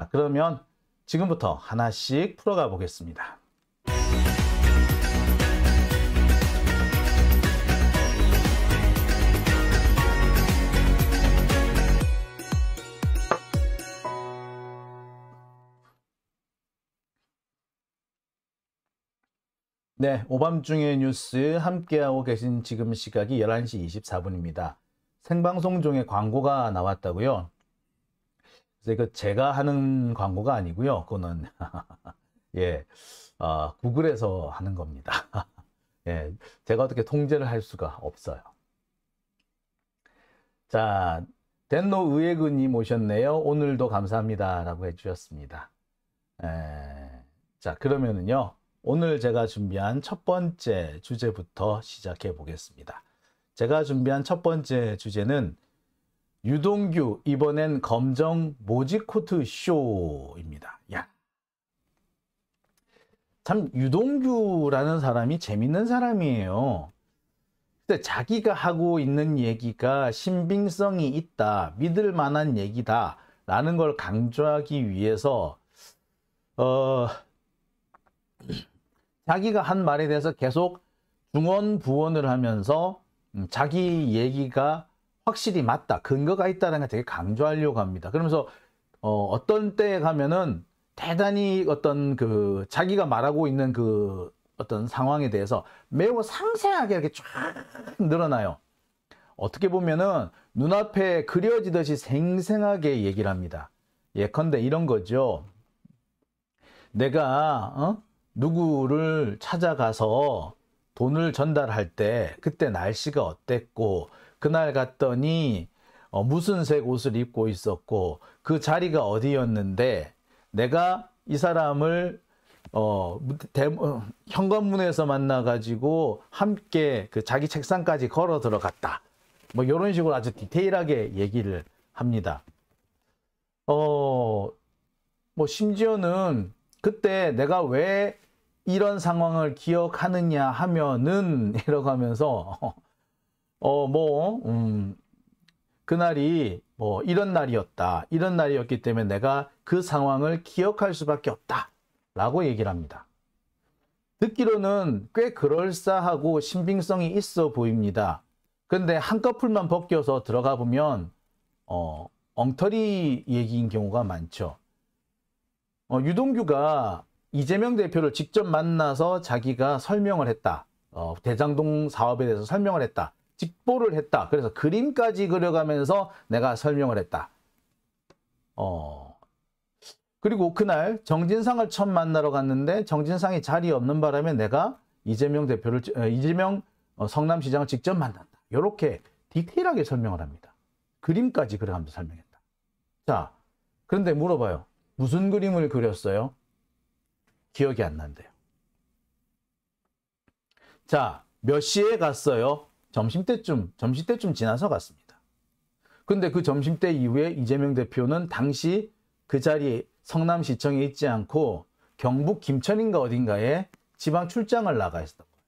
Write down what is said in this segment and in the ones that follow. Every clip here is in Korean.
그러면 지금부터 하나씩 풀어가 보겠습니다. 네, 오밤중의 뉴스 함께하고 계신 지금 시각이 11시 24분입니다. 생방송 중에 광고가 나왔다고요? 그래서 이거 제가 하는 광고가 아니고요. 그거는 예, 구글에서 하는 겁니다. 예, 제가 어떻게 통제를 할 수가 없어요. 자, 덴노 의예근님 오셨네요. 오늘도 감사합니다. 라고 해주셨습니다. 자, 그러면은요. 오늘 제가 준비한 첫 번째 주제부터 시작해 보겠습니다. 제가 준비한 첫 번째 주제는 유동규 이번엔 검정 모지코트 쇼입니다. 야, 참 유동규라는 사람이 재밌는 사람이에요. 근데 자기가 하고 있는 얘기가 신빙성이 있다, 믿을 만한 얘기다 라는 걸 강조하기 위해서 자기가 한 말에 대해서 계속 중언부언을 하면서 자기 얘기가 확실히 맞다, 근거가 있다는 걸 되게 강조하려고 합니다. 그러면서 어떤 때에 가면은 대단히 어떤 자기가 말하고 있는 어떤 상황에 대해서 매우 상세하게 이렇게 쫙 늘어나요. 어떻게 보면은 눈앞에 그려지듯이 생생하게 얘기를 합니다. 예컨대 이런 거죠. 내가 누구를 찾아가서 돈을 전달할 때 그때 날씨가 어땠고 그날 갔더니 무슨 색 옷을 입고 있었고 그 자리가 어디였는데 내가 이 사람을 현관문에서 만나가지고 함께 자기 책상까지 걸어 들어갔다. 뭐 이런 식으로 아주 디테일하게 얘기를 합니다. 뭐 심지어는 그때 내가 왜 이런 상황을 기억하느냐 하면은 이라고 하면서 그날이 뭐 이런 날이었기 때문에 내가 그 상황을 기억할 수밖에 없다 라고 얘기를 합니다. 듣기로는 꽤 그럴싸하고 신빙성이 있어 보입니다. 근데 한꺼풀만 벗겨서 들어가 보면 엉터리 얘기인 경우가 많죠. 유동규가 이재명 대표를 직접 만나서 자기가 설명을 했다. 대장동 사업에 대해서 설명을 했다. 직보를 했다. 그래서 그림까지 그려가면서 내가 설명을 했다. 그리고 그날 정진상을 처음 만나러 갔는데 정진상이 자리에 없는 바람에 내가 이재명 성남시장을 직접 만난다. 이렇게 디테일하게 설명을 합니다. 그림까지 그려가면서 설명했다. 자, 그런데 물어봐요. 무슨 그림을 그렸어요? 기억이 안 난대요. 자, 몇 시에 갔어요? 점심때쯤 지나서 갔습니다. 근데 그 점심때 이후에 이재명 대표는 당시 그 자리에 성남시청에 있지 않고 경북 김천인가 어딘가에 지방 출장을 나가 있었던 거예요.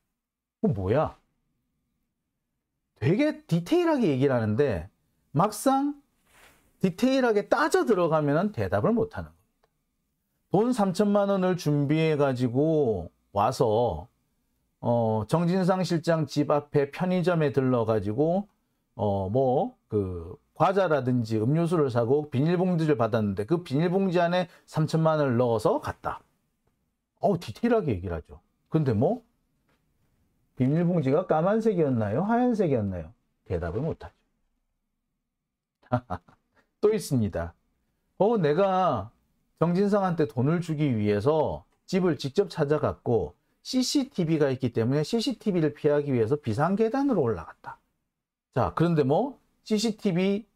그거 뭐야? 되게 디테일하게 얘기를 하는데 막상 디테일하게 따져 들어가면 대답을 못하는 거예요. 돈 3천만 원을 준비해 가지고 와서 정진상 실장 집 앞에 편의점에 들러 가지고 과자라든지 음료수를 사고 비닐봉지를 받았는데 그 비닐봉지 안에 3천만 원을 넣어서 갔다. 디테일하게 얘기를 하죠. 근데 비닐봉지가 까만색이었나요? 하얀색이었나요? 대답을 못하죠. 또 있습니다. 내가 정진상한테 돈을 주기 위해서 집을 직접 찾아갔고 CCTV가 있기 때문에 CCTV를 피하기 위해서 비상계단으로 올라갔다. 자, 그런데 CCTV,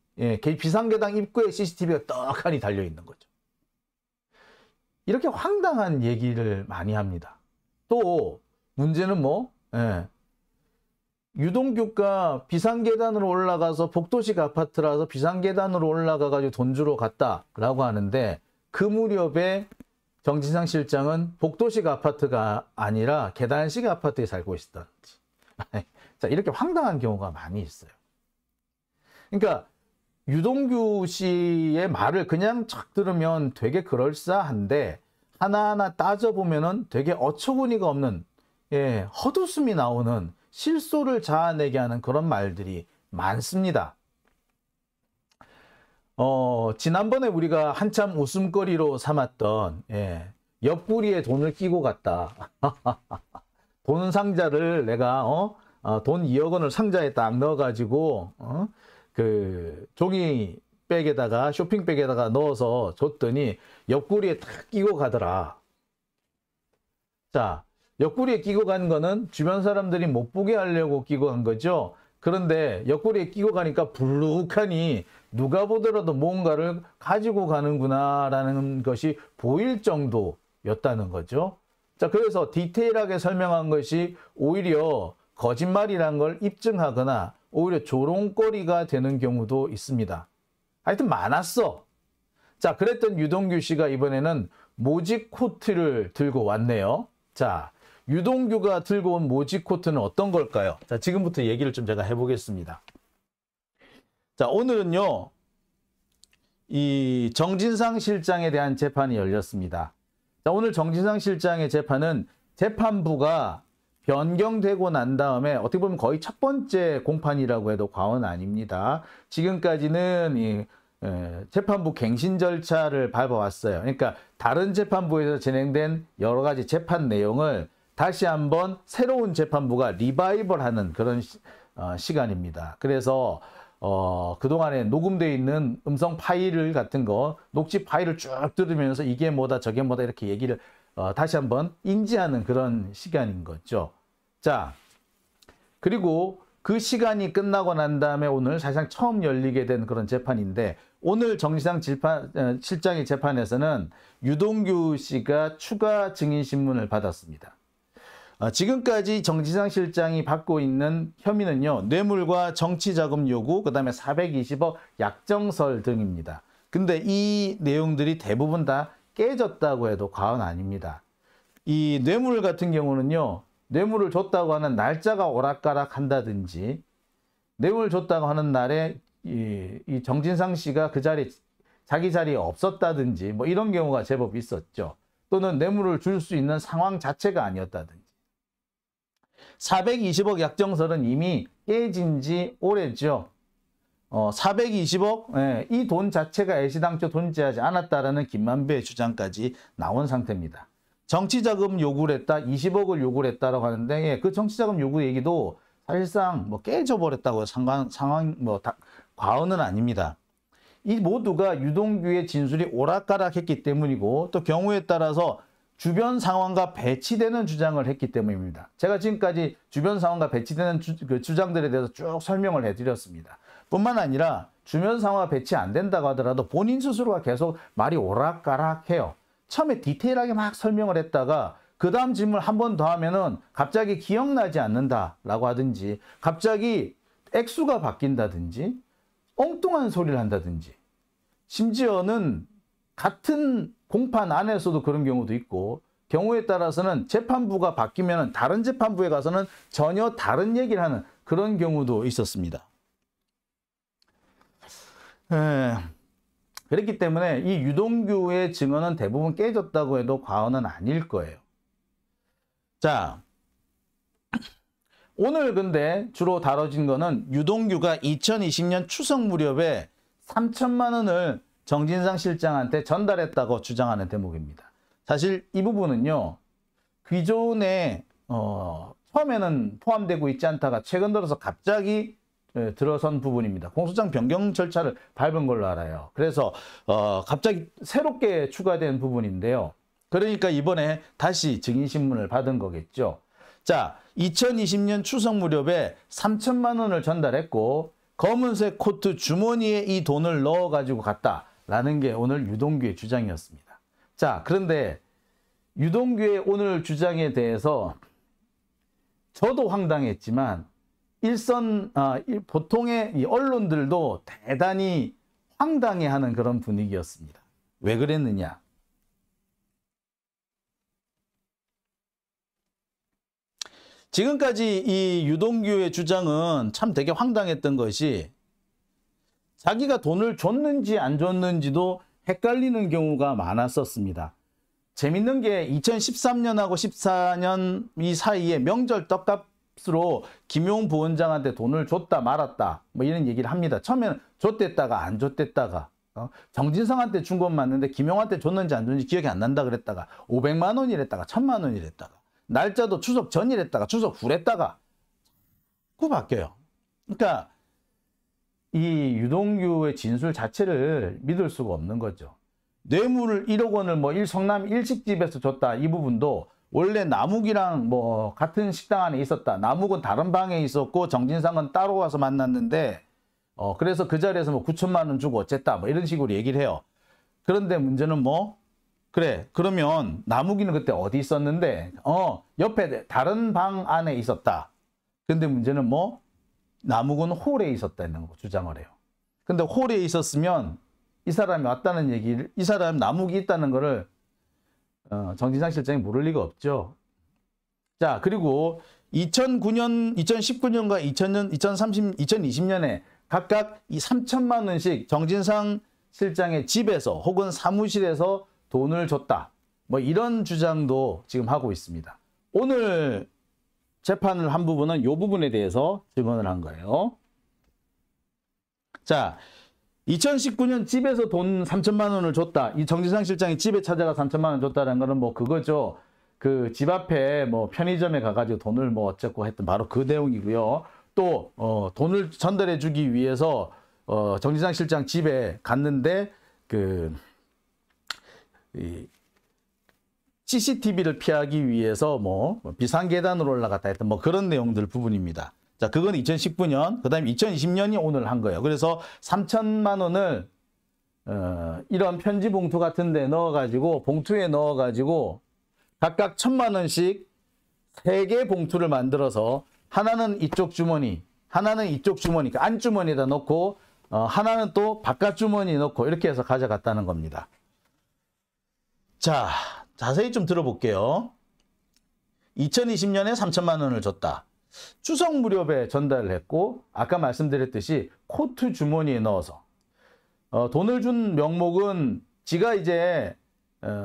비상계단 입구에 CCTV가 떡하니 달려있는 거죠. 이렇게 황당한 얘기를 많이 합니다. 또 문제는 유동규가 비상계단으로 올라가서 복도식 아파트라서 비상계단으로 올라가가지고 돈 주러 갔다라고 하는데 그 무렵에 정진상 실장은 복도식 아파트가 아니라 계단식 아파트에 살고 있었다든지. 자, 이렇게 황당한 경우가 많이 있어요. 그러니까 유동규 씨의 말을 그냥 착 들으면 되게 그럴싸한데 하나하나 따져보면은 되게 어처구니가 없는, 예, 헛웃음이 나오는, 실소를 자아내게 하는 그런 말들이 많습니다. 지난번에 우리가 한참 웃음거리로 삼았던, 예, 옆구리에 돈을 끼고 갔다. 돈 상자를 내가 돈 2억 원을 상자에 딱 넣어가지고 그 종이백에다가, 쇼핑백에다가 넣어서 줬더니 옆구리에 딱 끼고 가더라. 자, 옆구리에 끼고 간 거는 주변 사람들이 못 보게 하려고 끼고 간 거죠. 그런데 옆구리에 끼고 가니까 불룩하니 누가 보더라도 뭔가를 가지고 가는구나라는 것이 보일 정도였다는 거죠. 자, 그래서 디테일하게 설명한 것이 오히려 거짓말이란 걸 입증하거나 오히려 조롱거리가 되는 경우도 있습니다. 하여튼 많았어. 자, 그랬던 유동규 씨가 이번에는 모직 코트를 들고 왔네요. 자, 유동규가 들고 온 모직 코트는 어떤 걸까요? 자, 지금부터 얘기를 좀 제가 해보겠습니다. 자, 오늘은요, 이 정진상 실장에 대한 재판이 열렸습니다. 자, 오늘 정진상 실장의 재판은 재판부가 변경되고 난 다음에 어떻게 보면 거의 첫 번째 공판이라고 해도 과언 아닙니다. 지금까지는 이 재판부 갱신 절차를 밟아왔어요. 그러니까 다른 재판부에서 진행된 여러 가지 재판 내용을 다시 한번 새로운 재판부가 리바이벌하는 그런 시간입니다. 그래서 그동안에 녹음되어 있는 음성 파일 같은 거, 녹취 파일을 쭉 들으면서 이게 뭐다 저게 뭐다 이렇게 얘기를 다시 한번 인지하는 그런 시간인 거죠. 자, 그리고 그 시간이 끝나고 난 다음에 오늘 사실상 처음 열리게 된 그런 재판인데, 오늘 정진상 실장의 재판에서는 유동규 씨가 추가 증인신문을 받았습니다. 지금까지 정진상 실장이 받고 있는 혐의는요, 뇌물과 정치자금 요구, 그 다음에 420억 약정설 등입니다. 근데 이 내용들이 대부분 다 깨졌다고 해도 과언 아닙니다. 이 뇌물 같은 경우는요, 뇌물을 줬다고 하는 날짜가 오락가락 한다든지, 뇌물 줬다고 하는 날에 이 정진상 씨가 그 자리, 자기 자리에 없었다든지, 뭐 이런 경우가 제법 있었죠. 또는 뇌물을 줄 수 있는 상황 자체가 아니었다든지. 420억 약정설은 이미 깨진 지 오래죠. 420억, 예, 이 돈 자체가 애시당초 존재하지 않았다라는 김만배의 주장까지 나온 상태입니다. 정치자금 요구를 했다, 20억을 요구를 했다라고 하는데, 예, 그 정치자금 요구 얘기도 사실상 뭐 깨져버렸다고 상황, 과언은 아닙니다. 이 모두가 유동규의 진술이 오락가락했기 때문이고, 또 경우에 따라서 주변 상황과 배치되는 주장을 했기 때문입니다. 제가 지금까지 주변 상황과 배치되는 주장들에 대해서 쭉 설명을 해드렸습니다. 뿐만 아니라 주변 상황과 배치 안 된다고 하더라도 본인 스스로가 계속 말이 오락가락해요. 처음에 디테일하게 막 설명을 했다가 그 다음 질문을 한 번 더 하면은 갑자기 기억나지 않는다라고 하든지, 갑자기 액수가 바뀐다든지, 엉뚱한 소리를 한다든지, 심지어는 같은 공판 안에서도 그런 경우도 있고, 경우에 따라서는 재판부가 바뀌면 다른 재판부에 가서는 전혀 다른 얘기를 하는 그런 경우도 있었습니다. 그렇기 때문에 이 유동규의 증언은 대부분 깨졌다고 해도 과언은 아닐 거예요. 자, 오늘 근데 주로 다뤄진 거는 유동규가 2020년 추석 무렵에 3천만 원을 정진상 실장한테 전달했다고 주장하는 대목입니다. 사실 이 부분은요, 기존에 처음에는 포함되고 있지 않다가 최근 들어서 갑자기 들어선 부분입니다. 공소장 변경 절차를 밟은 걸로 알아요. 그래서 갑자기 새롭게 추가된 부분인데요. 그러니까 이번에 다시 증인신문을 받은 거겠죠. 자, 2020년 추석 무렵에 3천만 원을 전달했고 검은색 코트 주머니에 이 돈을 넣어가지고 갔다라는 게 오늘 유동규의 주장이었습니다. 자, 그런데 유동규의 오늘 주장에 대해서 저도 황당했지만 보통의 이 언론들도 대단히 황당해하는 그런 분위기였습니다. 왜 그랬느냐? 지금까지 이 유동규의 주장은 참 되게 황당했던 것이, 자기가 돈을 줬는지 안 줬는지도 헷갈리는 경우가 많았었습니다. 재밌는 게 2013년하고 14년 이 사이에 명절 떡값으로 김용 부원장한테 돈을 줬다 말았다 뭐 이런 얘기를 합니다. 처음에는 줬댔다가 안 줬댔다가 정진성한테 준 건 맞는데 김용한테 줬는지 안 줬는지 기억이 안 난다 그랬다가 500만 원이랬다가 1000만 원이랬다가 날짜도 추석 전이랬다가 추석 후랬다가 자꾸 바뀌어요. 그러니까 이 유동규의 진술 자체를 믿을 수가 없는 거죠. 뇌물을 1억 원을 뭐 성남 일식집에서 줬다 이 부분도 원래 남욱이랑 뭐 같은 식당 안에 있었다. 남욱은 다른 방에 있었고 정진상은 따로 와서 만났는데 그래서 그 자리에서 뭐 9천만 원 주고 어쨌다 뭐 이런 식으로 얘기를 해요. 그런데 문제는 뭐 그래 그러면 남욱이는 그때 어디 있었는데 옆에 다른 방 안에 있었다. 근데 문제는 뭐 남욱은 홀에 있었다는 거 주장을 해요. 근데 홀에 있었으면 이 사람이 왔다는 얘기를 이 사람 남욱이 있다는 거를 정진상 실장이 모를 리가 없죠. 자 그리고 2009년, 2019년과 2000년, 2030, 2020년에 각각 이 3천만 원씩 정진상 실장의 집에서 혹은 사무실에서 돈을 줬다. 뭐 이런 주장도 지금 하고 있습니다. 오늘 재판을 한 부분은 이 부분에 대해서 증언을 한 거예요. 자, 2019년 집에서 돈 3천만 원을 줬다. 이 정진상 실장이 집에 찾아가 3천만 원 줬다는 거는 뭐 그거죠. 그 집 앞에 뭐 편의점에 가가지고 돈을 뭐 어쩌고 했던 바로 그 내용이고요. 또 돈을 전달해 주기 위해서 정진상 실장 집에 갔는데 이 CCTV를 피하기 위해서 뭐 비상계단으로 올라갔다 했던 뭐 그런 내용들 부분입니다. 자, 그건 2019년, 그 다음에 2020년이 오늘 한 거예요. 그래서 3천만 원을 이런 편지 봉투 같은 데 넣어가지고 봉투에 넣어가지고 각각 1,000만 원씩 3개 봉투를 만들어서 하나는 이쪽 주머니, 하나는 이쪽 주머니, 그러니까 안주머니에다 넣고 하나는 또 바깥 주머니에 넣고 이렇게 해서 가져갔다는 겁니다. 자, 자세히 좀 들어볼게요. 2020년에 3천만 원을 줬다. 추석 무렵에 전달을 했고 아까 말씀드렸듯이 코트 주머니에 넣어서 돈을 준 명목은 지가 이제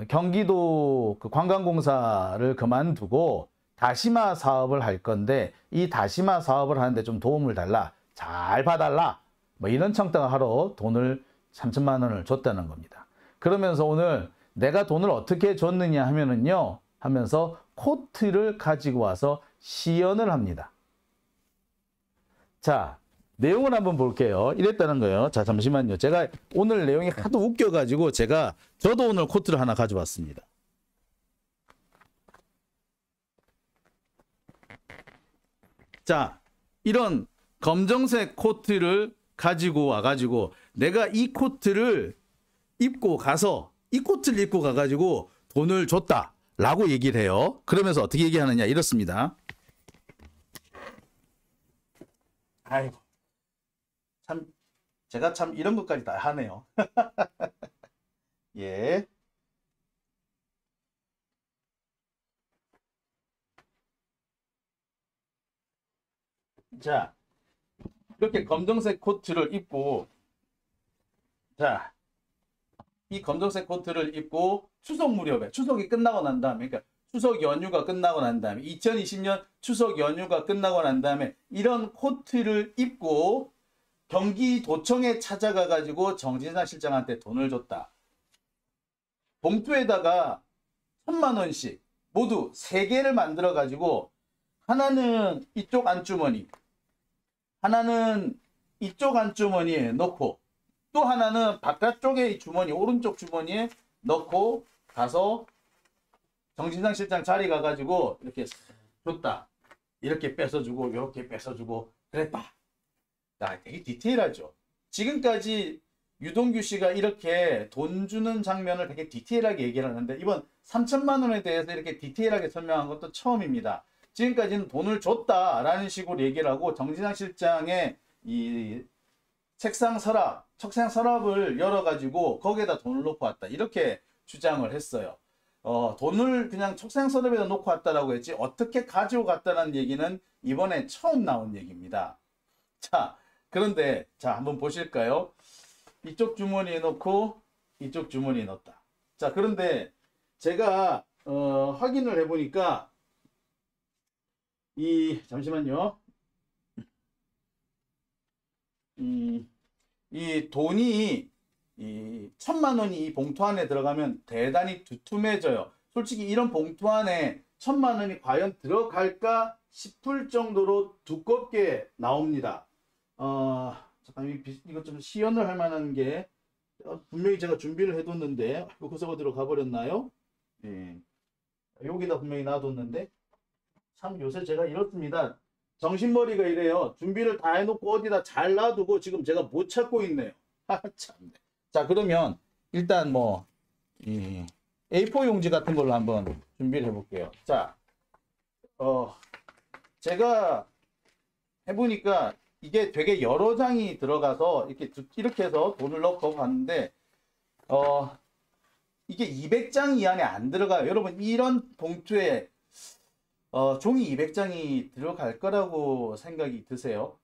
경기도 그 관광공사를 그만두고 다시마 사업을 할 건데 이 다시마 사업을 하는데 좀 도움을 달라. 잘 봐달라. 뭐 이런 청탁을 하러 돈을 3천만 원을 줬다는 겁니다. 그러면서 오늘 내가 돈을 어떻게 줬느냐 하면은요. 하면서 코트를 가지고 와서 시연을 합니다. 자, 내용을 한번 볼게요. 이랬다는 거예요. 자, 잠시만요. 제가 오늘 내용이 하도 웃겨가지고 저도 오늘 코트를 하나 가져왔습니다. 자, 이런 검정색 코트를 가지고 와가지고 내가 이 코트를 입고 가서 이 코트를 입고 가가지고 돈을 줬다 라고 얘기를 해요. 그러면서 어떻게 얘기하느냐 이렇습니다. 아이고 참 제가 참 이런 것까지 다 하네요. 예. 자, 이렇게 검정색 코트를 입고 자, 이 검정색 코트를 입고 추석 무렵에 추석이 끝나고 난 다음에 그러니까 추석 연휴가 끝나고 난 다음에 2020년 추석 연휴가 끝나고 난 다음에 이런 코트를 입고 경기도청에 찾아가 가지고 정진상 실장한테 돈을 줬다. 봉투에다가 1,000만 원씩 모두 3개를 만들어 가지고 하나는 이쪽 안주머니, 하나는 이쪽 안주머니에 넣고 또 하나는 바깥쪽에 주머니, 오른쪽 주머니에 넣고 가서 정진상 실장 자리 가가지고 이렇게 줬다. 이렇게 뺏어주고 이렇게 뺏어주고 그랬다. 자, 되게 디테일하죠. 지금까지 유동규 씨가 이렇게 돈 주는 장면을 되게 디테일하게 얘기를 하는데 이번 3천만 원에 대해서 이렇게 디테일하게 설명한 것도 처음입니다. 지금까지는 돈을 줬다라는 식으로 얘기를 하고 정진상 실장의 이 책상 서랍을 열어가지고 거기에다 돈을 놓고 왔다. 이렇게 주장을 했어요. 돈을 그냥 책상 서랍에다 놓고 왔다라고 했지 어떻게 가지고 갔다는 얘기는 이번에 처음 나온 얘기입니다. 자, 그런데 자 한번 보실까요? 이쪽 주머니에 넣고 이쪽 주머니에 넣었다. 자, 그런데 제가 확인을 해보니까 잠시만요. 이 돈이 1,000만 원이 이 봉투 안에 들어가면 대단히 두툼해져요. 솔직히 이런 봉투 안에 1,000만 원이 과연 들어갈까 싶을 정도로 두껍게 나옵니다. 잠깐 이것 좀 시연을 할 만한 게 분명히 제가 준비를 해뒀는데 그거 어디로 가버렸나요? 예. 여기다 분명히 놔뒀는데 참 요새 제가 이렇습니다. 정신머리가 이래요. 준비를 다 해놓고 어디다 잘 놔두고 지금 제가 못 찾고 있네요. 참. 자, 그러면 일단 A4 용지 같은 걸로 한번 준비를 해볼게요. 자, 제가 해보니까 이게 되게 여러 장이 들어가서 이렇게 해서 돈을 넣고 갔는데 이게 200장이 이 안에 안 들어가요. 여러분, 이런 봉투에 종이 200장이 들어갈 거라고 생각이 드세요?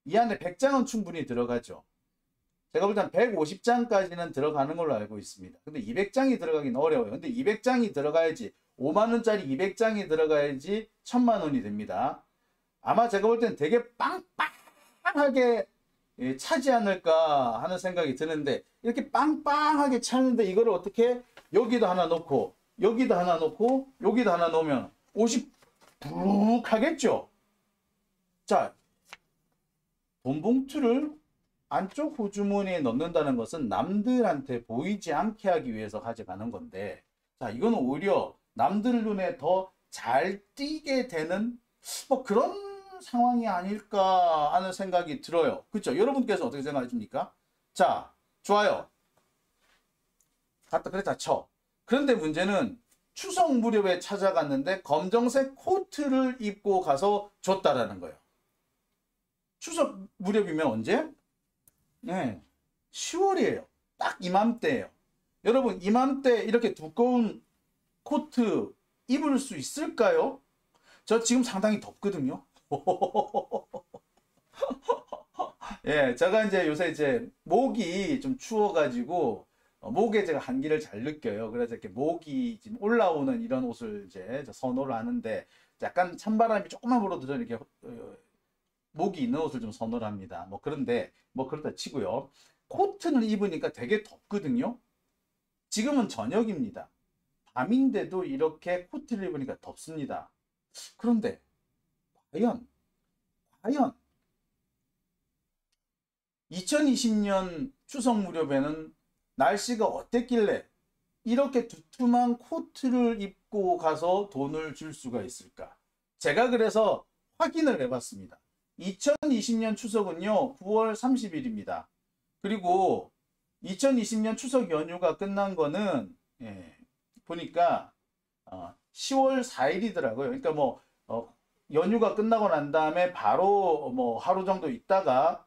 이 안에 100장은 충분히 들어가죠. 제가 볼 땐 150장까지는 들어가는 걸로 알고 있습니다. 근데 200장이 들어가긴 어려워요. 근데 200장이 들어가야지, 5만원짜리 200장이 들어가야지 1,000만 원이 됩니다. 아마 제가 볼 땐 되게 빵빵하게 차지 않을까 하는 생각이 드는데, 이렇게 빵빵하게 차는데 이거를 어떻게 여기도 하나 놓고 여기도 하나 놓고 여기도 하나 놓으면 옷이 푹 하겠죠. 자, 돈 봉투를 안쪽 후주머니에 넣는다는 것은 남들한테 보이지 않게 하기 위해서 가져가는 건데, 자, 이거는 오히려 남들 눈에 더 잘 띄게 되는 그런 상황이 아닐까 하는 생각이 들어요. 그렇죠? 여러분께서 어떻게 생각하십니까? 자, 좋아요. 갖다 그랬다 쳐. 그런데 문제는 추석 무렵에 찾아갔는데 검정색 코트를 입고 가서 줬다라는 거예요. 추석 무렵이면 언제? 네, 10월이에요. 딱 이맘때예요. 여러분, 이맘때 이렇게 두꺼운 코트 입을 수 있을까요? 저 지금 상당히 덥거든요. 예, 제가 요새 목이 좀 추워가지고 목에 제가 한기를 잘 느껴요. 그래서 이렇게 목이 지금 올라오는 이런 옷을 선호를 하는데, 약간 찬바람이 조금만 불어도 저는 이렇게 목이 있는 옷을 좀 선호를 합니다. 그런데 그렇다 치고요. 코트를 입으니까 되게 덥거든요. 지금은 저녁입니다. 밤인데도 이렇게 코트를 입으니까 덥습니다. 그런데 과연 2020년 추석 무렵에는 날씨가 어땠길래 이렇게 두툼한 코트를 입고 가서 돈을 줄 수가 있을까? 제가 그래서 확인을 해봤습니다. 2020년 추석은요, 9월 30일입니다. 그리고 2020년 추석 연휴가 끝난 거는 보니까 10월 4일이더라고요. 그러니까 연휴가 끝나고 난 다음에 바로 하루 정도 있다가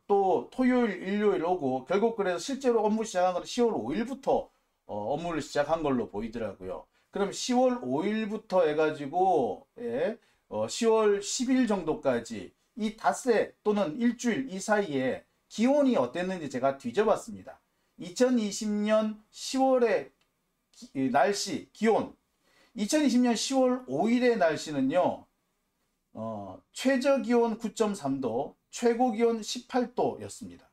또 토요일, 일요일 오고, 결국 그래서 실제로 업무 시작한 건 10월 5일부터 업무를 시작한 걸로 보이더라고요. 그럼 10월 5일부터 해가지고 10월 10일 정도까지 이 닷새 또는 일주일 이 사이에 기온이 어땠는지 제가 뒤져봤습니다. 2020년 10월의 날씨, 기온. 2020년 10월 5일의 날씨는요, 최저 기온 9.3도, 최고 기온 18도였습니다.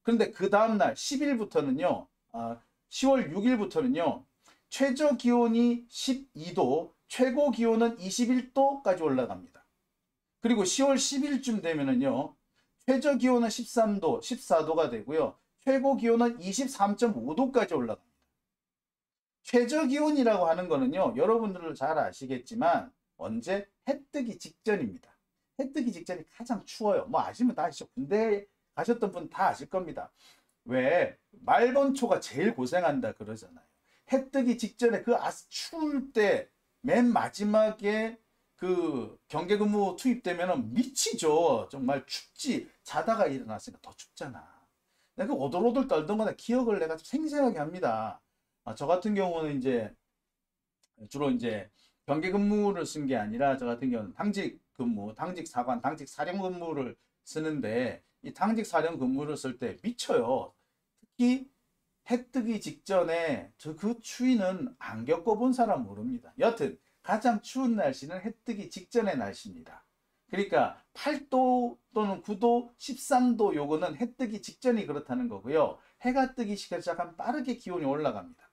그런데 그 다음날 10일부터는요, 10월 6일부터는요, 최저 기온이 12도, 최고 기온은 21도까지 올라갑니다. 그리고 10월 10일쯤 되면은요, 최저 기온은 13도, 14도가 되고요, 최고 기온은 23.5도까지 올라갑니다. 최저 기온이라고 하는 거는요, 여러분들은 잘 아시겠지만 언제? 해 뜨기 직전입니다. 해 뜨기 직전이 가장 추워요. 아시면 다 아시죠? 군대 가셨던 분 다 아실 겁니다. 왜? 말번초가 제일 고생한다 그러잖아요. 해 뜨기 직전에 그 추울 때 맨 마지막에 그 경계근무 투입되면 미치죠. 정말 춥지. 자다가 일어났으니까 더 춥잖아. 내가 오돌오돌 떨던 거나 기억을 내가 생생하게 합니다. 저 같은 경우는 주로 경계 근무를 쓴 게 아니라, 저 같은 경우는 당직 근무, 당직 사관, 당직 사령 근무를 쓰는데, 이 당직 사령 근무를 쓸 때 미쳐요. 특히 해 뜨기 직전에 그 추위는 안 겪어본 사람 모릅니다. 여튼 가장 추운 날씨는 해 뜨기 직전의 날씨입니다. 그러니까 8도 또는 9도, 13도 요거는 해 뜨기 직전이 그렇다는 거고요. 해가 뜨기 시작하면 빠르게 기온이 올라갑니다.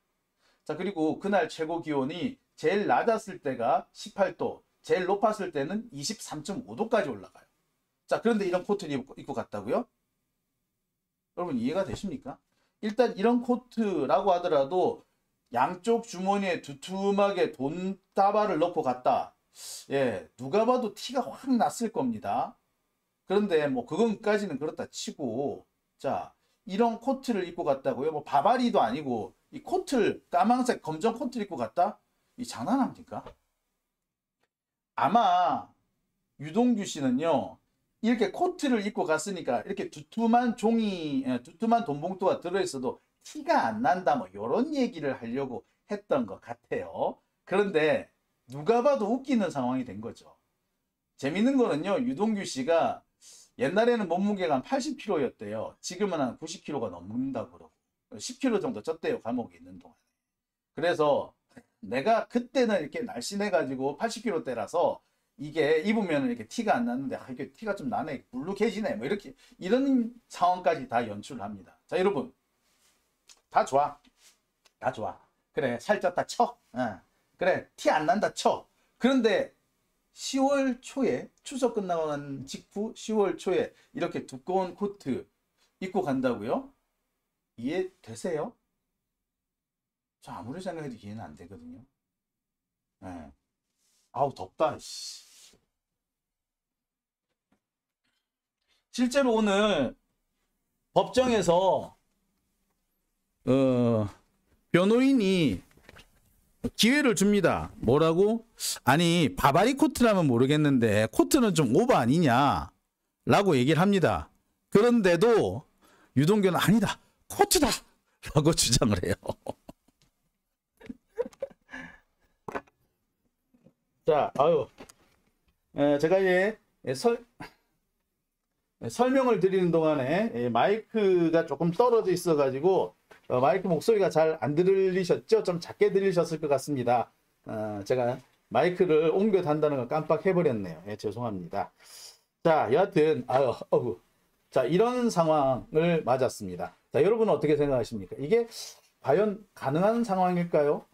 자, 그리고 그날 최고 기온이 제일 낮았을 때가 18도, 제일 높았을 때는 23.5도까지 올라가요. 자, 그런데 이런 코트를 입고 갔다고요? 여러분 이해가 되십니까? 일단 이런 코트라고 하더라도 양쪽 주머니에 두툼하게 돈다발을 넣고 갔다. 예, 누가 봐도 티가 확 났을 겁니다. 그런데 뭐 그건까지는 그렇다 치고, 자, 이런 코트를 입고 갔다고요? 뭐 바바리도 아니고 이 코트를 까만색 검정 코트를 입고 갔다? 이 장난합니까? 아마 유동규 씨는요, 이렇게 코트를 입고 갔으니까 이렇게 두툼한 종이, 두툼한 돈 봉투가 들어있어도 티가 안 난다, 뭐 이런 얘기를 하려고 했던 것 같아요. 그런데 누가 봐도 웃기는 상황이 된 거죠. 재밌는 거는요, 유동규 씨가 옛날에는 몸무게가 한 80kg였대요. 지금은 한 90kg가 넘는다고 그러고 10kg 정도 쪘대요, 감옥에 있는 동안. 그래서 내가 그때는 이렇게 날씬해가지고 80kg대라서 이게 입으면 이렇게 티가 안 나는데, 아, 이게 티가 좀 나네, 불룩해지네, 뭐 이렇게 이런 상황까지 다 연출합니다. 자, 여러분 다 좋아, 다 좋아. 그래, 살쪘다 쳐. 그래, 티 안 난다 쳐. 그런데 10월 초에, 추석 끝나고 난 직후 10월 초에 이렇게 두꺼운 코트 입고 간다고요? 이해되세요? 저 아무리 생각해도 이해는 안 되거든요. 예. 아우 덥다. 씨. 실제로 오늘 법정에서 변호인이 기회를 줍니다. 뭐라고? 아니, 바바리 코트라면 모르겠는데 코트는 좀 오버 아니냐? 라고 얘기를 합니다. 그런데도 유동규는 아니다, 코트다! 라고 주장을 해요. 자, 아유, 제가 이제 설명을 드리는 동안에 마이크가 조금 떨어져 있어가지고 마이크 목소리가 잘 안 들리셨죠? 좀 작게 들리셨을 것 같습니다. 제가 마이크를 옮겨 단다는 걸 깜빡해버렸네요. 예, 죄송합니다. 자, 여하튼 자, 이런 상황을 맞았습니다. 자, 여러분은 어떻게 생각하십니까? 이게 과연 가능한 상황일까요?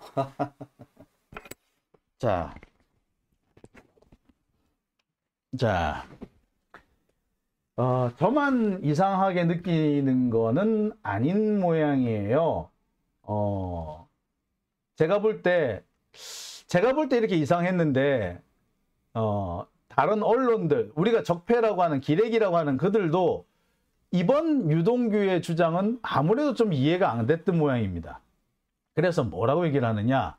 자, 저만 이상하게 느끼는 거는 아닌 모양이에요. 제가 볼 때 이렇게 이상했는데, 다른 언론들, 우리가 적폐라고 하는, 기레기라고 하는 그들도 이번 유동규의 주장은 아무래도 좀 이해가 안 됐던 모양입니다. 그래서 뭐라고 얘기를 하느냐?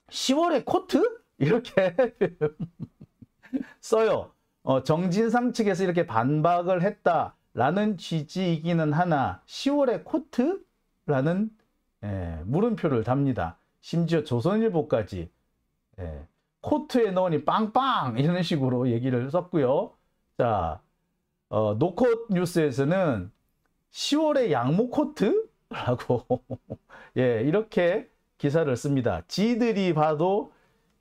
10월에 코트? 이렇게 써요. 정진상 측에서 이렇게 반박을 했다라는 취지이기는 하나 10월에 코트?라는 물음표를 답니다. 심지어 조선일보까지 코트에 넣으니 빵빵 이런 식으로 얘기를 썼고요. 자, 노컷 뉴스에서는 10월에 양모 코트?라고 이렇게 기사를 씁니다. 지들이 봐도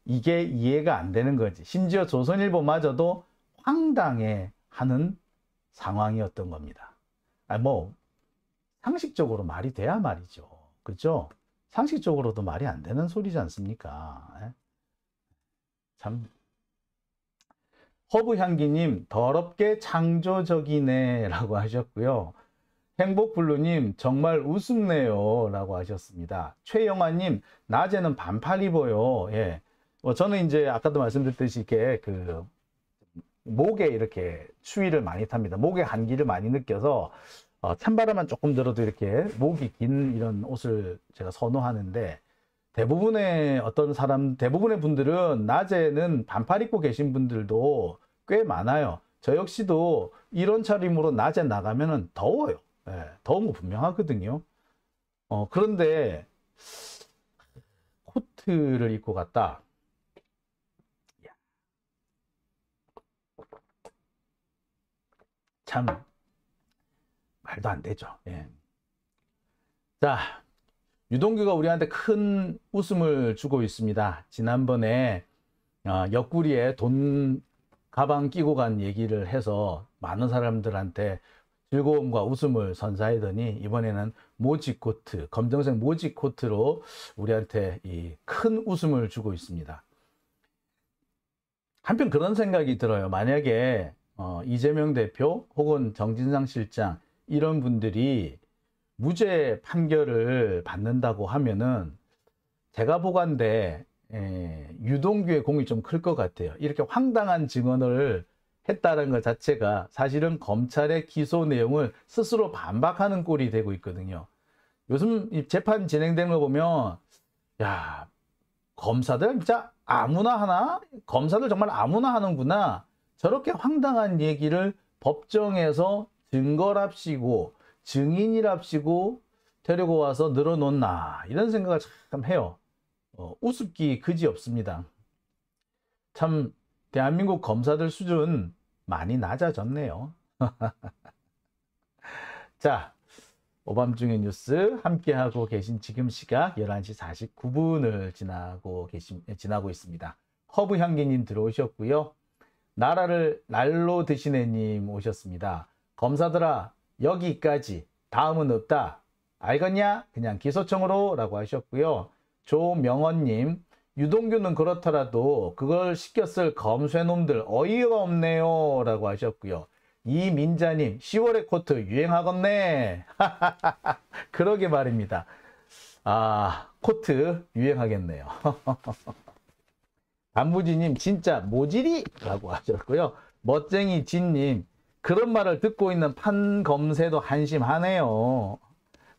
이게 이해가 안 되는 거지. 심지어 조선일보마저도 황당해 하는 상황이었던 겁니다. 뭐 상식적으로 말이 돼야 말이죠. 그렇죠? 상식적으로도 말이 안 되는 소리지 않습니까? 참. 허브향기님, 더럽게 창조적이네 라고 하셨고요. 행복블루님, 정말 우습네요 라고 하셨습니다. 최영아님, 낮에는 반팔 입어요. 저는 이제 아까도 말씀드렸듯이 이렇게 목에 이렇게 추위를 많이 탑니다. 목에 한기를 많이 느껴서 찬바람만 조금 들어도 이렇게 목이 긴 이런 옷을 제가 선호하는데, 대부분의 분들은 낮에는 반팔 입고 계신 분들도 꽤 많아요. 저 역시도 이런 차림으로 낮에 나가면 더워요. 더운 거 분명하거든요. 그런데 코트를 입고 갔다. 참 말도 안 되죠. 예. 자, 유동규가 우리한테 큰 웃음을 주고 있습니다. 지난번에 옆구리에 돈 가방 끼고 간 얘기를 해서 많은 사람들한테 즐거움과 웃음을 선사하더니 이번에는 모지 코트, 검정색 모지 코트로 우리한테 이 큰 웃음을 주고 있습니다. 한편 그런 생각이 들어요. 만약에 이재명 대표 혹은 정진상 실장 이런 분들이 무죄 판결을 받는다고 하면은 제가 보건대 유동규의 공이 좀 클 것 같아요. 이렇게 황당한 증언을 했다는 것 자체가 사실은 검찰의 기소 내용을 스스로 반박하는 꼴이 되고 있거든요. 요즘 이 재판 진행되는 거 보면 야, 검사들 진짜 아무나 하나? 검사들 정말 아무나 하는구나. 저렇게 황당한 얘기를 법정에서 증거랍시고 증인이랍시고 데리고 와서 늘어놓나 이런 생각을 참 해요. 우습기 그지 없습니다. 참 대한민국 검사들 수준 많이 낮아졌네요. 자, 오밤중의 뉴스 함께하고 계신 지금 시각 11시 49분을 지나고 있습니다. 허브향기님 들어오셨고요. 나라를 날로 드시네님 오셨습니다. 검사들아 여기까지 다음은 없다. 알겠냐? 그냥 기소청으로 라고 하셨고요. 조명원님 유동규는 그렇더라도 그걸 시켰을 검쇠놈들 어이가 없네요 라고 하셨고요. 이민자님 10월의 코트 유행하겠네. 그러게 말입니다. 코트 유행하겠네요. 단무지님 진짜 모질이 라고 하셨고요. 멋쟁이 진님 그런 말을 듣고 있는 판검새도 한심하네요.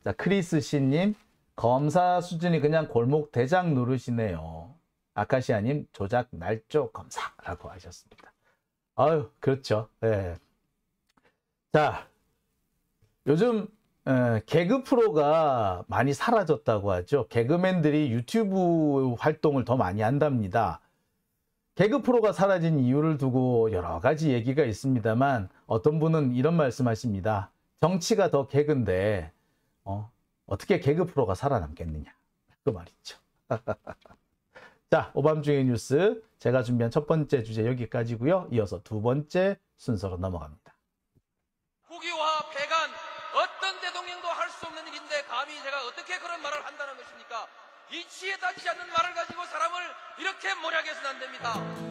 자, 크리스 씨님 검사 수준이 그냥 골목 대장 노릇이네요. 아카시아님 조작 날조 검사라고 하셨습니다. 아유 그렇죠. 네. 자, 요즘 개그 프로가 많이 사라졌다고 하죠. 개그맨들이 유튜브 활동을 더 많이 한답니다. 개그 프로가 사라진 이유를 두고 여러 가지 얘기가 있습니다만 어떤 분은 이런 말씀하십니다. 정치가 더 개그인데 어떻게 개그 프로가 살아남겠느냐 그 말이죠. 자, 오밤중의 뉴스 제가 준비한 첫 번째 주제 여기까지고요. 이어서 두 번째 순서로 넘어갑니다. 국유화 폐간 어떤 대통령도 할 수 없는 일인데 감히 제가 어떻게 그런 말을 한다는 것입니까? 이치에 따지지 않는 말을 가지고 사람을 이렇게 몰약해서는 안 됩니다.